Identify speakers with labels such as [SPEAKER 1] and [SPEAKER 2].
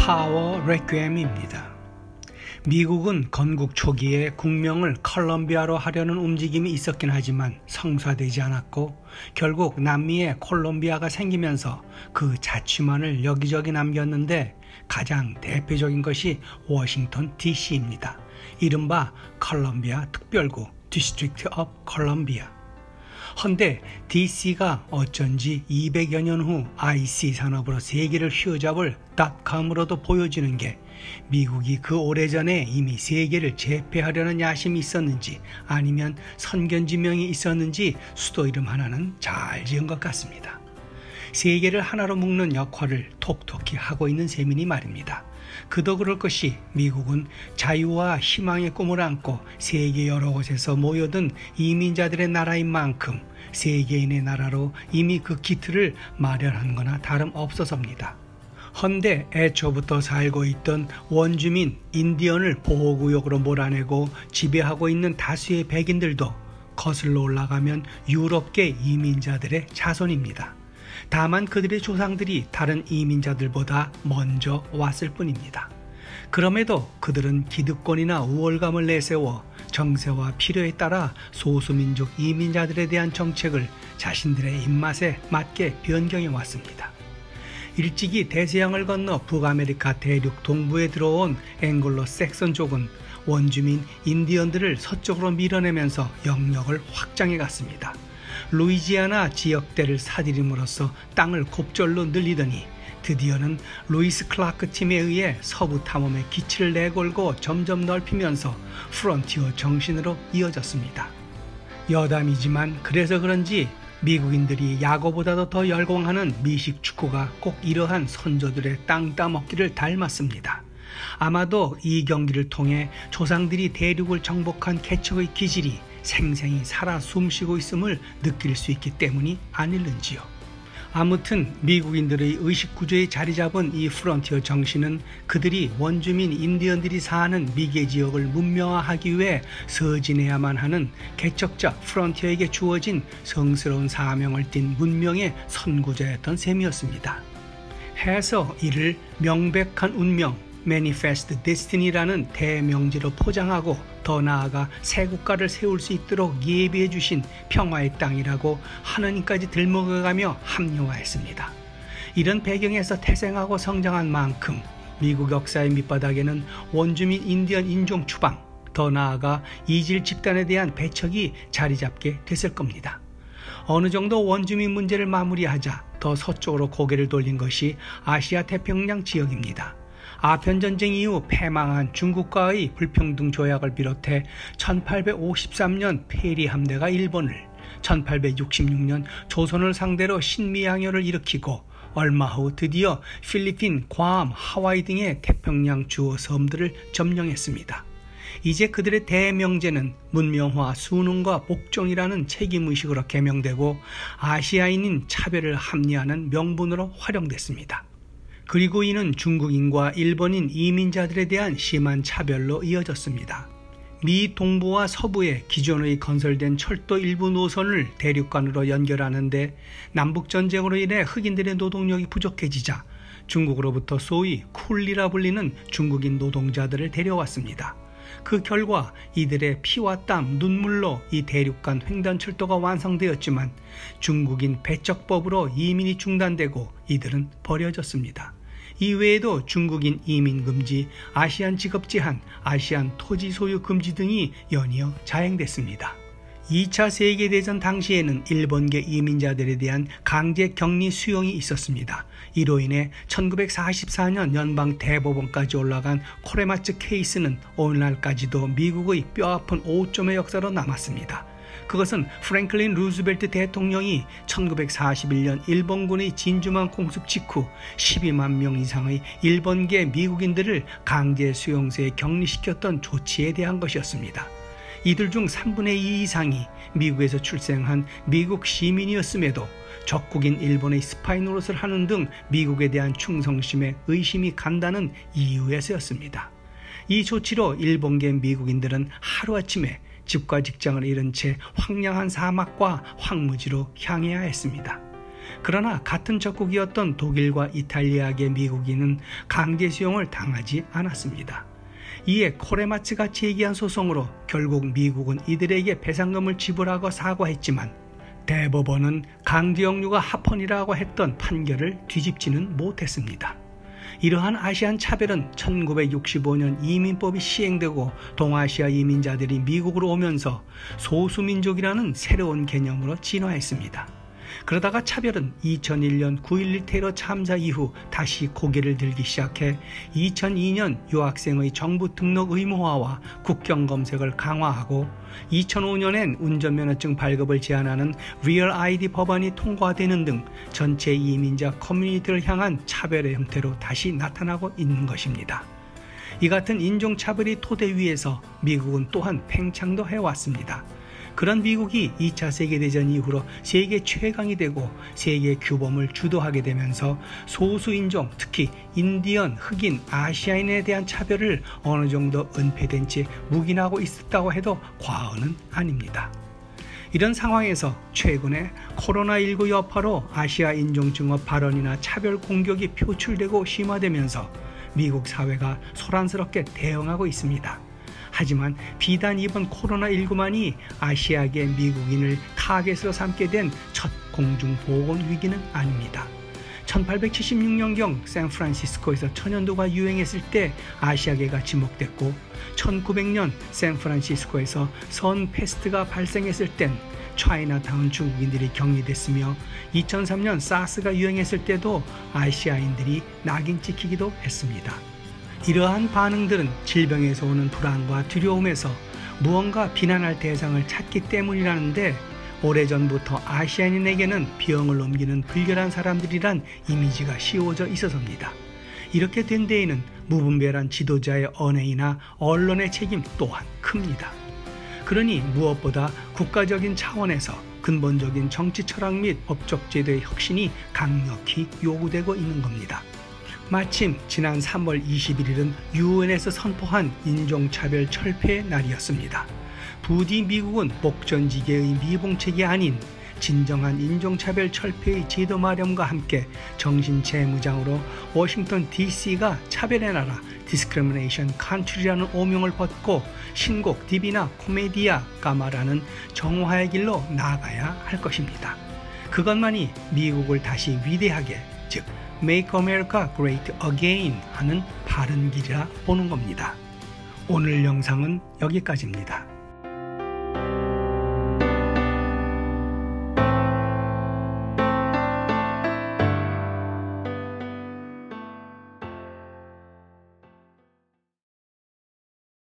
[SPEAKER 1] 파워 레퀴엠입니다. 미국은 건국 초기에 국명을 컬럼비아로 하려는 움직임이 있었긴 하지만 성사되지 않았고 결국 남미에 콜롬비아가 생기면서 그 자취만을 여기저기 남겼는데 가장 대표적인 것이 워싱턴 DC입니다. 이른바 컬럼비아 특별구 District of Columbia. 헌데 DC가 어쩐지 200여 년 후 IC 산업으로 세계를 휘어잡을 닷컴으로도 보여지는 게 미국이 그 오래전에 이미 세계를 제패하려는 야심이 있었는지 아니면 선견지명이 있었는지 수도 이름 하나는 잘 지은 것 같습니다. 세계를 하나로 묶는 역할을 톡톡히 하고 있는 셈이니 말입니다. 그도 그럴 것이 미국은 자유와 희망의 꿈을 안고 세계 여러 곳에서 모여든 이민자들의 나라인 만큼 세계인의 나라로 이미 그 기틀을 마련한 거나 다름없어서입니다. 헌데 애초부터 살고 있던 원주민 인디언을 보호구역으로 몰아내고 지배하고 있는 다수의 백인들도 거슬러 올라가면 유럽계 이민자들의 자손입니다. 다만 그들의 조상들이 다른 이민자들보다 먼저 왔을 뿐입니다. 그럼에도 그들은 기득권이나 우월감을 내세워 정세와 필요에 따라 소수민족 이민자들에 대한 정책을 자신들의 입맛에 맞게 변경해 왔습니다. 일찍이 대서양을 건너 북아메리카 대륙 동부에 들어온 앵글로 섹선족은 원주민 인디언들을 서쪽으로 밀어내면서 영역을 확장해 갔습니다. 루이지아나 지역대를 사들임으로써 땅을 곱절로 늘리더니 드디어는 루이스 클라크 팀에 의해 서부 탐험의 기치를 내걸고 점점 넓히면서 프론티어 정신으로 이어졌습니다. 여담이지만 그래서 그런지 미국인들이 야구보다도 더 열광하는 미식 축구가 꼭 이러한 선조들의 땅 따먹기를 닮았습니다. 아마도 이 경기를 통해 조상들이 대륙을 정복한 개척의 기질이 생생히 살아 숨쉬고 있음을 느낄 수 있기 때문이 아닐는지요. 아무튼 미국인들의 의식구조에 자리 잡은 이 프론티어 정신은 그들이 원주민 인디언들이 사는 미개 지역을 문명화하기 위해 서진해야만 하는 개척자 프론티어에게 주어진 성스러운 사명을 띤 문명의 선구자였던 셈이었습니다. 해서 이를 명백한 운명 Manifest Destiny라는 대명제로 포장하고 더 나아가 새 국가를 세울 수 있도록 예비해 주신 평화의 땅이라고 하느님까지 들먹어가며 합리화했습니다. 이런 배경에서 태생하고 성장한 만큼 미국 역사의 밑바닥에는 원주민 인디언 인종 추방, 더 나아가 이질 집단에 대한 배척이 자리 잡게 됐을 겁니다. 어느 정도 원주민 문제를 마무리하자 더 서쪽으로 고개를 돌린 것이 아시아 태평양 지역입니다. 아편전쟁 이후 패망한 중국과의 불평등 조약을 비롯해 1853년 페리 함대가 일본을, 1866년 조선을 상대로 신미양요를 일으키고 얼마 후 드디어 필리핀, 괌, 하와이 등의 태평양 주요 섬들을 점령했습니다. 이제 그들의 대명제는 문명화, 순응과 복종이라는 책임의식으로 개명되고 아시아인인 차별을 합리화하는 명분으로 활용됐습니다. 그리고 이는 중국인과 일본인 이민자들에 대한 심한 차별로 이어졌습니다. 미 동부와 서부에 기존의 건설된 철도 일부 노선을 대륙간으로 연결하는데 남북전쟁으로 인해 흑인들의 노동력이 부족해지자 중국으로부터 소위 쿨리라 불리는 중국인 노동자들을 데려왔습니다. 그 결과 이들의 피와 땀, 눈물로 이 대륙간 횡단철도가 완성되었지만 중국인 배척법으로 이민이 중단되고 이들은 버려졌습니다. 이외에도 중국인 이민 금지, 아시안 직업 제한, 아시안 토지 소유 금지 등이 연이어 자행됐습니다. 2차 세계대전 당시에는 일본계 이민자들에 대한 강제 격리 수용이 있었습니다. 이로 인해 1944년 연방 대법원까지 올라간 코레마츠 케이스는 오늘날까지도 미국의 뼈아픈 오점의 역사로 남았습니다. 그것은 프랭클린 루즈벨트 대통령이 1941년 일본군의 진주만 공습 직후 12만 명 이상의 일본계 미국인들을 강제 수용소에 격리시켰던 조치에 대한 것이었습니다. 이들 중 3분의 2 이상이 미국에서 출생한 미국 시민이었음에도 적국인 일본의 스파이 노릇을 하는 등 미국에 대한 충성심에 의심이 간다는 이유에서였습니다. 이 조치로 일본계 미국인들은 하루아침에 집과 직장을 잃은 채 황량한 사막과 황무지로 향해야 했습니다. 그러나 같은 적국이었던 독일과 이탈리아계 미국인은 강제 수용을 당하지 않았습니다. 이에 코레마츠가 제기한 소송으로 결국 미국은 이들에게 배상금을 지불하고 사과했지만 대법원은 강제 영유가 합헌이라고 했던 판결을 뒤집지는 못했습니다. 이러한 아시안 차별은 1965년 이민법이 시행되고 동아시아 이민자들이 미국으로 오면서 소수민족이라는 새로운 개념으로 진화했습니다. 그러다가 차별은 2001년 9.11 테러 참사 이후 다시 고개를 들기 시작해 2002년 유학생의 정부 등록 의무화와 국경 검색을 강화하고 2005년엔 운전면허증 발급을 제한하는 리얼 아이디 법안이 통과되는 등 전체 이민자 커뮤니티를 향한 차별의 형태로 다시 나타나고 있는 것입니다. 이 같은 인종차별이 토대 위에서 미국은 또한 팽창도 해왔습니다. 그런 미국이 2차 세계대전 이후로 세계 최강이 되고 세계 규범을 주도하게 되면서 소수인종, 특히 인디언, 흑인, 아시아인에 대한 차별을 어느 정도 은폐된 채 묵인하고 있었다고 해도 과언은 아닙니다. 이런 상황에서 최근에 코로나19 여파로 아시아 인종증오 발언이나 차별 공격이 표출되고 심화되면서 미국 사회가 소란스럽게 대응하고 있습니다. 하지만 비단 이번 코로나19만이 아시아계 미국인을 타겟으로 삼게 된 첫 공중보건 위기는 아닙니다. 1876년경 샌프란시스코에서 천연두가 유행했을 때 아시아계가 지목됐고 1900년 샌프란시스코에서 선 패스트가 발생했을 땐 차이나타운 중국인들이 격리됐으며 2003년 사스가 유행했을 때도 아시아인들이 낙인 찍히기도 했습니다. 이러한 반응들은 질병에서 오는 불안과 두려움에서 무언가 비난할 대상을 찾기 때문이라는데 오래전부터 아시아인에게는 병을 옮기는 불결한 사람들이란 이미지가 씌워져 있어서입니다. 이렇게 된 데에는 무분별한 지도자의 언행이나 언론의 책임 또한 큽니다. 그러니 무엇보다 국가적인 차원에서 근본적인 정치 철학 및 법적 제도의 혁신이 강력히 요구되고 있는 겁니다. 마침 지난 3월 21일은 유엔에서 선포한 인종차별 철폐의 날이었습니다. 부디 미국은 목전지계의 미봉책이 아닌 진정한 인종차별 철폐의 제도 마련과 함께 정신재무장으로 워싱턴 DC가 차별의 나라 Discrimination Country라는 오명을 벗고 신곡 디비나 코메디아가 말하는 정화의 길로 나아가야 할 것입니다. 그것만이 미국을 다시 위대하게, 즉 Make America Great Again 하는 바른 길이라 보는 겁니다. 오늘 영상은 여기까지입니다.